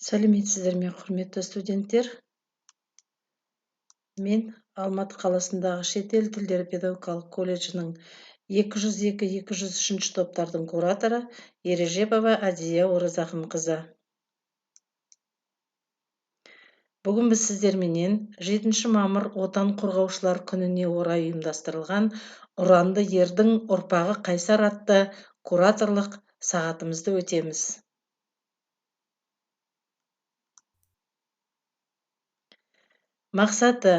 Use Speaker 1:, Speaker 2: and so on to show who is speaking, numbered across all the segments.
Speaker 1: Сәлеметсіздер ме, құрметті студенттер? Мен Алматы қаласындағы шетел тілдері педагогикалық колледжінің 202-203 топтардың кураторы Ережепова Әдия Оразақынқызы. Бүгін біз сіздерменен 7 мамыр отан қорғаушылар күніне орай ұйымдастырылған ұранды ердің ұрпағы қайсар атты кураторлық сағатымызды өтеміз. Мақсаты: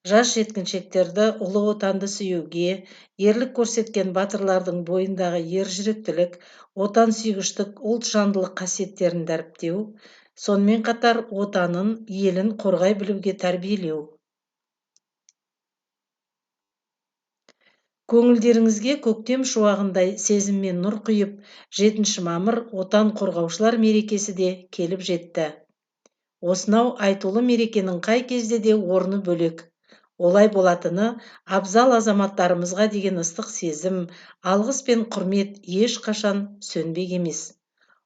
Speaker 1: жас жеткіншектерді ұлы отанды сүюге, ерлік көрсеткен батырлардың бойындағы ержүректілік, отансүйгіштік, ұлтжандылық қасиеттерін дәріптеу, сонымен қатар отанын, елін қорғай білуге тәрбиелеу. Көңілдеріңізге көктем шуағындай сезіммен нұр құйып, 7 мамыр отан қорғаушылар мерекесі де келіп жетті. Осынау айтулы мерекенің қай кезде де орны бөлек. Олай болатыны абзал азаматтарымызға деген ыстық сезім, алғыс пен құрмет ешқашан сөнбек емес.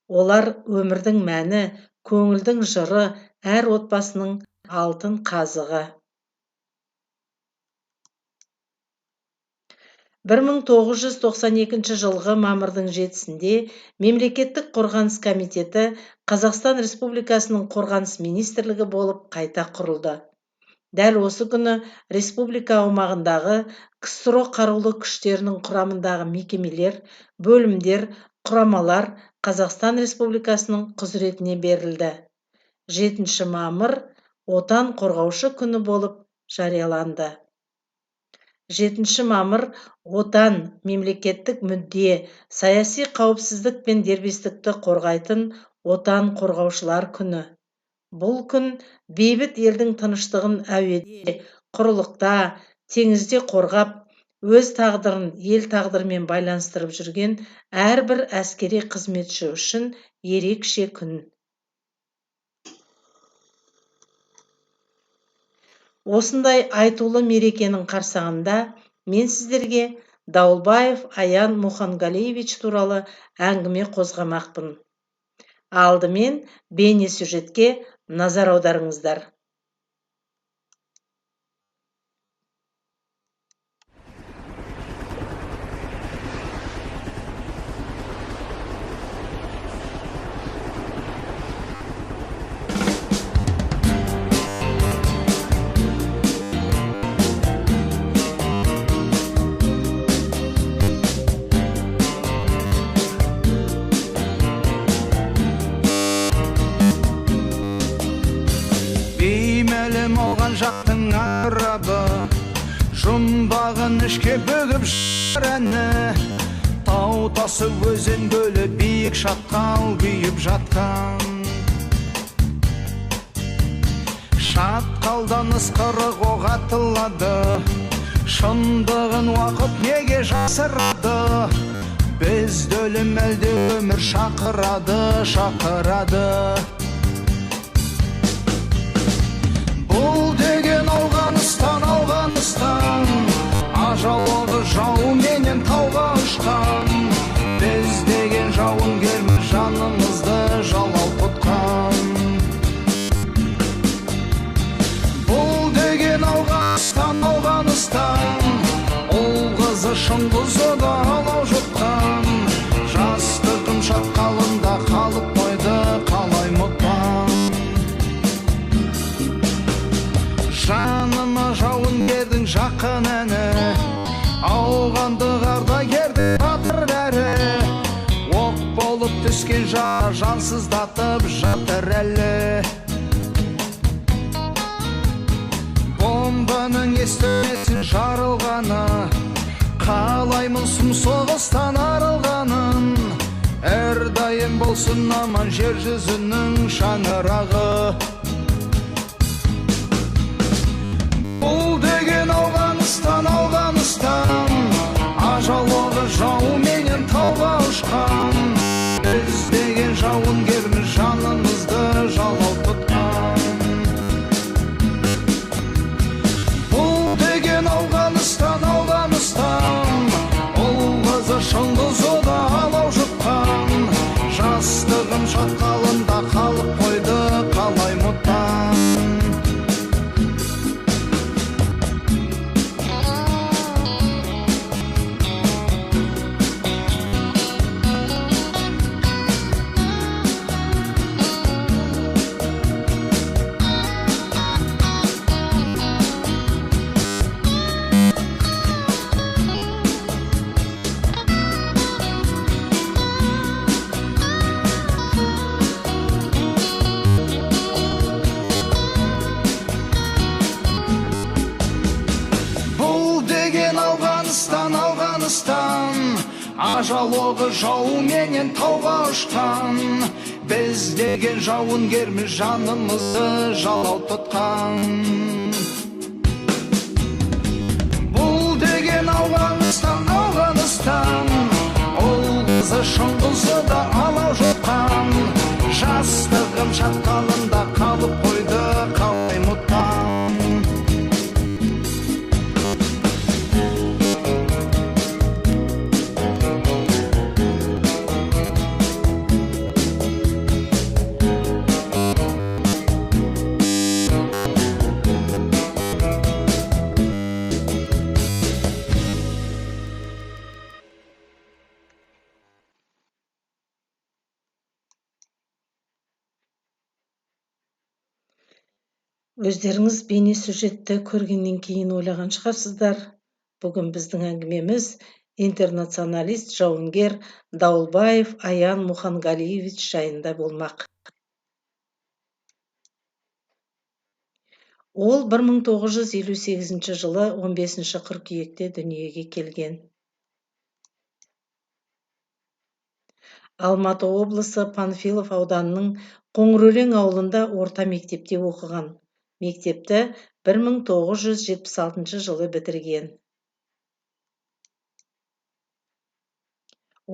Speaker 1: Олар өмірдің мәні, көңілдің жыры, әр отбасының алтын қазығы. 1992 жылғы мамырдың 7-сінде Мемлекеттік қорғаныс комитеті Қазақстан Республикасының қорғаныс министрлігі болып қайта құрылды. Дәл осы күні республика аумағындағы КСРО қарулы күштерінің құрамындағы мекемелер, бөлімдер, құрамалар Қазақстан Республикасының құзыретіне берілді. 7 мамыр отан қорғаушы күні болып жарияланды. 7 мамыр отан, мемлекеттік мүдде, саяси қауіпсіздік пен дербестікті қорғайтын отан қорғаушылар күні. Бұл күн бейбіт елдің тыныштығын әуеде, құрлықта, теңізде қорғап, өз тағдырын ел тағдырымен байланыстырып жүрген әрбір әскери қызметші үшін ерекше күн. Осындай айтулы мерекенің қарсаңында мен сіздерге Дауылбаев Аян Мұханғалиевич туралы әңгіме қозғамақпын. Алдымен бейнесюжетке назар аударыңыздар.
Speaker 2: Алған жақтың арабы, жұмбағын ішке бөгіп жарәні, тау тасы өзен көлі биік шатқал күйіп жатқан. Шатқалдан ысқырық оқ атылады, шындығын уақыт неге жасырады? Бізді өлім әлде өмір шақырады, шақырады. Бұл деген Ауғаныстан, Ауғаныстан, ажалығы жау менен тауға ұшқан. Біз деген жауынгерміз, жанымызды жалау тұтқан. Бұл деген Ауғаныстан, Ауғаныстан, ұл қызы шыңғызы да алау жұтқан. Жастығым шатқалында қалып қойды, қалай мұтқан. Жаныма жауынгердің жақын әні, ауғандық ардагерді батыр бәрі. Оқ болып түскен жансыздатып жатыр әлі. Бомбаның естімесін жарылғаны, қалаймын сұм соғыстан арылғанын. Әрдайым болсын аман жер жүзінің шаңырағы. Бұл деген Ауғаныстан, Ауғаныстан, ажалығы жау менен тауға ұшқан. Біз деген жауынгерміз, жанымызды жалау тұтқан. Бұл деген Ауғаныстан, Ауғаныстан, ұл қызы шыңғызы да алау жұтқан. Жастығым шатқалында қалып қойды, ажал оғы жауменен тауға ұшқан. Біз деген жауынгерміз, жанымызды жалау тұтқан. Бұл деген Ауғанстан, Ауғанстан, ол қызы шыңғысы да алау жұтқан. Жастығым шатқалында қалып қойды, қалай ұмытқан.
Speaker 1: Өздеріңіз бейне сюжетті көргеннен кейін ойлаған шығарсыздар, бүгін біздің әңгімеміз интернационалист жауынгер Дауылбаев Аян Мұханғалиевич жайында болмақ. Ол 1958 жылы 15 қыркүйекте дүниеге келген. Алматы облысы Панфилов ауданының Қоңырөлең ауылында орта мектепте оқыған. Мектепті 1976 жылы бітірген.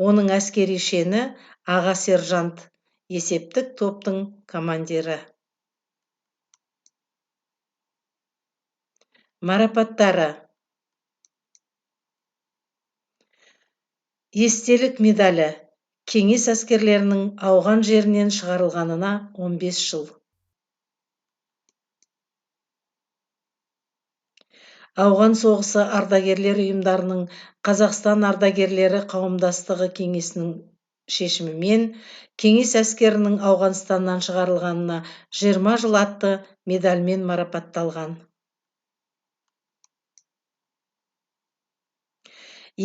Speaker 1: Оның әскери шені аға сержант, есептік топтың командирі. Марапаттары: естелік медалі, кеңес әскерлерінің ауған жерінен шығарылғанына 15 жыл. Ауған соғысы ардагерлер ұйымдарының Қазақстан ардагерлері қауымдастығы кеңесінің шешімімен кеңес әскерінің Ауғанстаннан шығарылғанына 20 жыл атты медальмен марапатталған.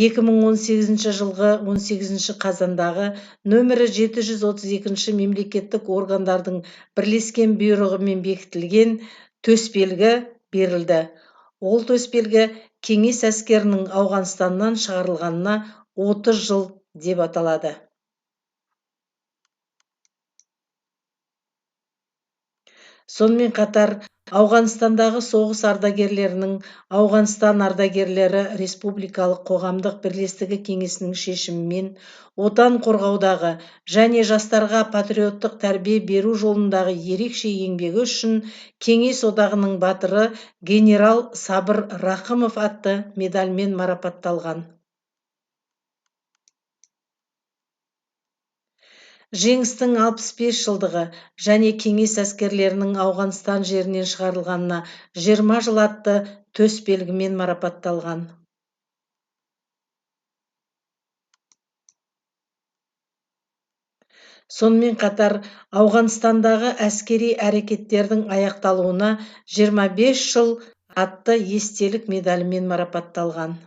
Speaker 1: 2018 жылғы 18 қазандағы нөмірі 732 мемлекеттік органдардың бірлескен бұйрығымен бекітілген төсбелгі берілді. Ол төсбелгі кеңес әскерінің Ауғанстаннан шығарылғанына 30 жыл деп аталады. Сонымен қатар, Ауғанстандағы соғыс ардагерлерінің Ауғанстан ардагерлері Республикалық қоғамдық бірлестігі кеңесінің шешімімен отан қорғаудағы және жастарға патриоттық тәрбие беру жолындағы ерекше еңбегі үшін Кеңес одағының батыры генерал Сабыр Рақымов атты медальмен марапатталған. Жеңістің 65 жылдығы және кеңес әскерлерінің Ауғанстан жерінен шығарылғанына 20 жыл атты төсбелгімен марапатталған. Сонымен қатар, Ауғанстандағы әскери әрекеттердің аяқталуына 25 жыл атты естелік медалімен марапатталған.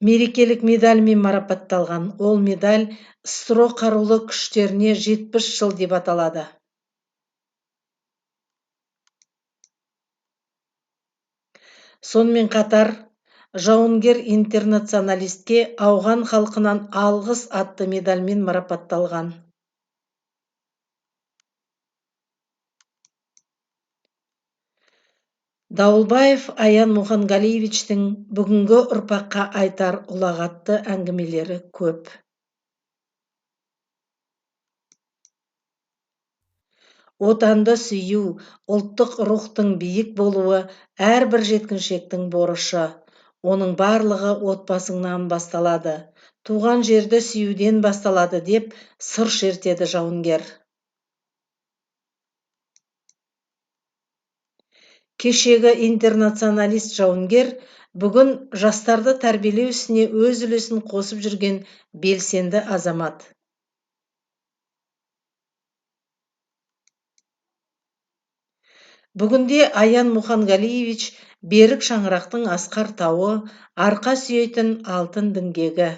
Speaker 1: Мерекелік медальмен марапатталған. Ол медаль СССР қарулы күштеріне 70 жыл деп аталады. Сонымен қатар, жауынгер интернационалистке ауған халқынан алғыс атты медальмен марапатталған. Дауылбаев Аян Мұханғалиевичтің бүгінгі ұрпаққа айтар ұлағатты әңгімелері көп. Отанды сүю, ұлттық рухтың биік болуы әрбір жеткіншектің борышы. Оның барлығы отбасыңнан басталады. Туған жерді сүюден басталады деп сыр шертеді жауынгер. Кешегі интернационалист жауынгер бүгін жастарды тәрбиелеу ісіне өз үлесін қосып жүрген белсенді азамат. Бүгінде Аян Мұханғалиевич берік шаңырақтың асқар тауы, арқа сүйейтін алтын діңгегі.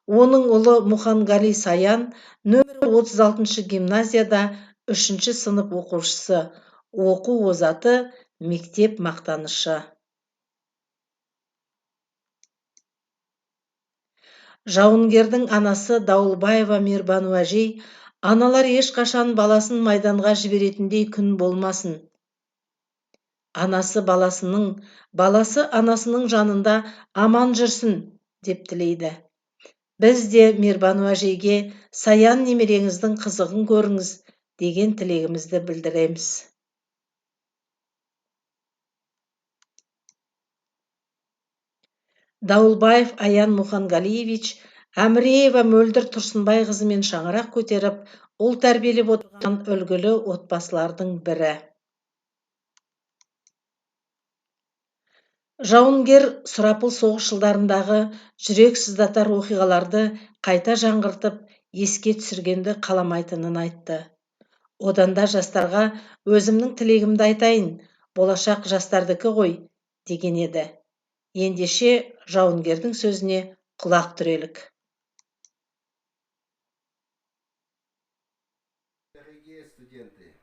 Speaker 1: Оның ұлы Мұханғали Саян нөмірі 36 гимназияда 3 сынып оқушысы, оқу озаты, мектеп мақтанышы. Жауынгердің анасы Дауылбаева Мейірбану әжей, аналар ешқашан баласын майданға жіберетіндей күн болмасын. Баласы анасының жанында аман жүрсін деп тілейді. Біз де Мейірбану әжейге Саян немереңіздің қызығын көріңіз деген тілегімізді білдіреміз. Дауылбаев Аян Мұханғалиевич Әміреева Мөлдір Тұрсынбайқызымен шаңырақ көтеріп, ұл тәрбиелеп отырған үлгілі отбасылардың бірі. Жауынгер сұрапыл соғыс жылдарындағы жүрек сыздатар оқиғаларды қайта жаңғыртып, еске түсіргенді қаламайтынын айтты. Одан да жастарға өзімнің тілегімді айтайын, болашақ жастардікі ғой, деген еді. Ендеше жауынгердің сөзіне құлақ түрелік.
Speaker 3: Дорогие студенты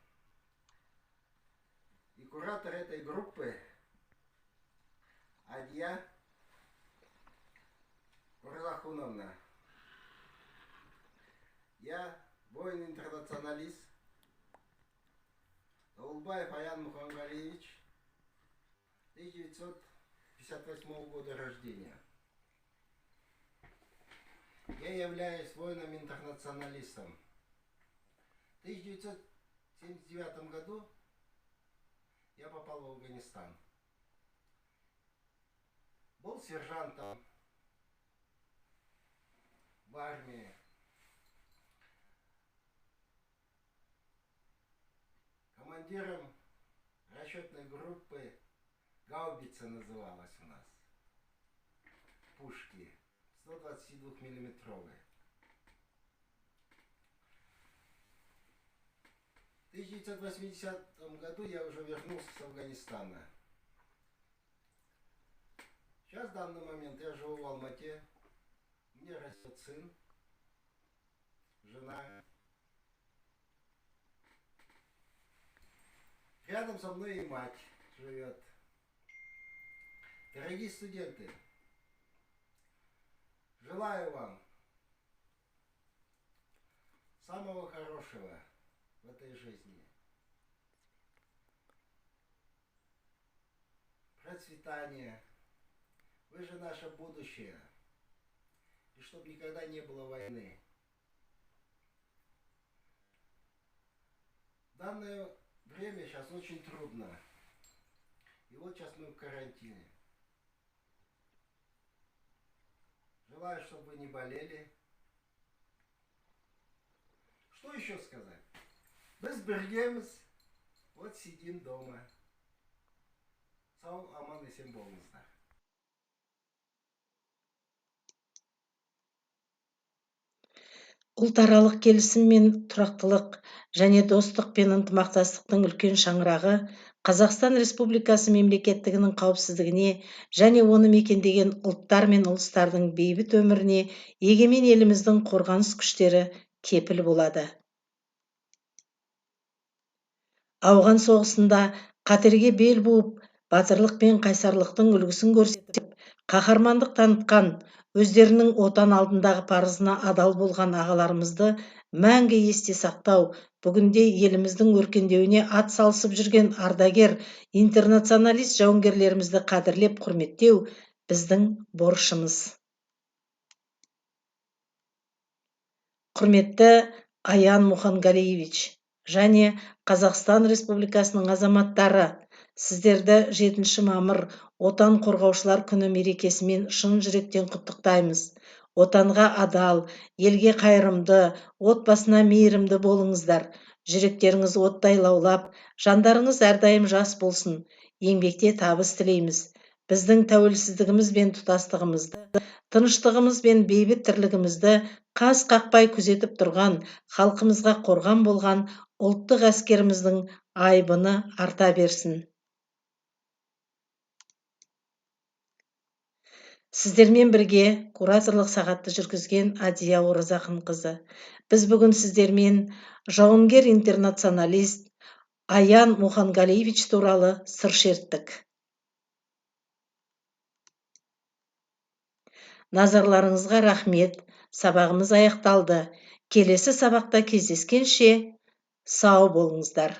Speaker 3: и куратор этой группы Адья Урлахуновна. Я воин-интернационалист Дауылбаев Аян Муханғалиевич, 1958 года рождения. Я являюсь воином-интернационалистом. В 1979 году я попал в Афганистан. Был сержантом в армии. Командиром расчетной группы «Гаубица» называлась у нас. Пушки 122-миллиметровые. В 1980 году я уже вернулся с Афганистана. Сейчас, в данный момент, я живу в Алмате. У меня растет сын, жена. Рядом со мной и мать живет. Дорогие студенты, желаю вам самого хорошего в этой жизни. Процветания. Вы же наше будущее. И чтобы никогда не было войны. В данное время сейчас очень трудно. И вот сейчас мы в карантине. Желаю, чтобы вы не болели. Что еще сказать? Без берегемся. Вот сидим дома. Сау аман есен болыңыздар.
Speaker 1: Ұлтаралық келісім мен тұрақтылық және достық пен ынтымақтастықтың үлкен шаңырағы Қазақстан Республикасы мемлекеттігінің қауіпсіздігіне және оны мекендеген ұлттар мен ұлыстардың бейбіт өміріне егемен еліміздің қорғаныс күштері кепіл болады. Ауған соғысында қатерге бел буып, батырлық пен қайсарлықтың үлгісін көрсетіп, қаһармандық танытқан, өздерінің отан алдындағы парызына адал болған ағаларымызды мәңгі есте сақтау, бүгінде еліміздің өркендеуіне ат салысып жүрген ардагер, интернационалист жауынгерлерімізді қадірлеп құрметтеу біздің борышымыз. Құрметті Аян Мұханғалиевич және Қазақстан Республикасының азаматтары, сіздерді 7 мамыр Отан қорғаушылар күні мерекесімен шын жүректен құттықтаймыз. Отанға адал, елге қайырымды, отбасына мейірімді болыңыздар. Жүректеріңіз оттай лаулап, жандарыңыз әрдайым жас болсын. Еңбекте табыс тілейміз. Біздің тәуелсіздігіміз бен тұтастығымызды, тыныштығымыз бен бейбіт тірлігімізді қас қақпай күзетіп тұрған, халқымызға қорған болған ұлттық әскеріміздің айбыны арта берсін. Сіздермен бірге кураторлық сағатты жүргізген Адия Оразақынқызы. Біз бүгін сіздермен жауынгер интернационалист Аян Мухангалиевич туралы сыр шерттік. Назарларыңызға рахмет. Сабағымыз аяқталды. Келесі сабақта кездескенше сау болыңыздар.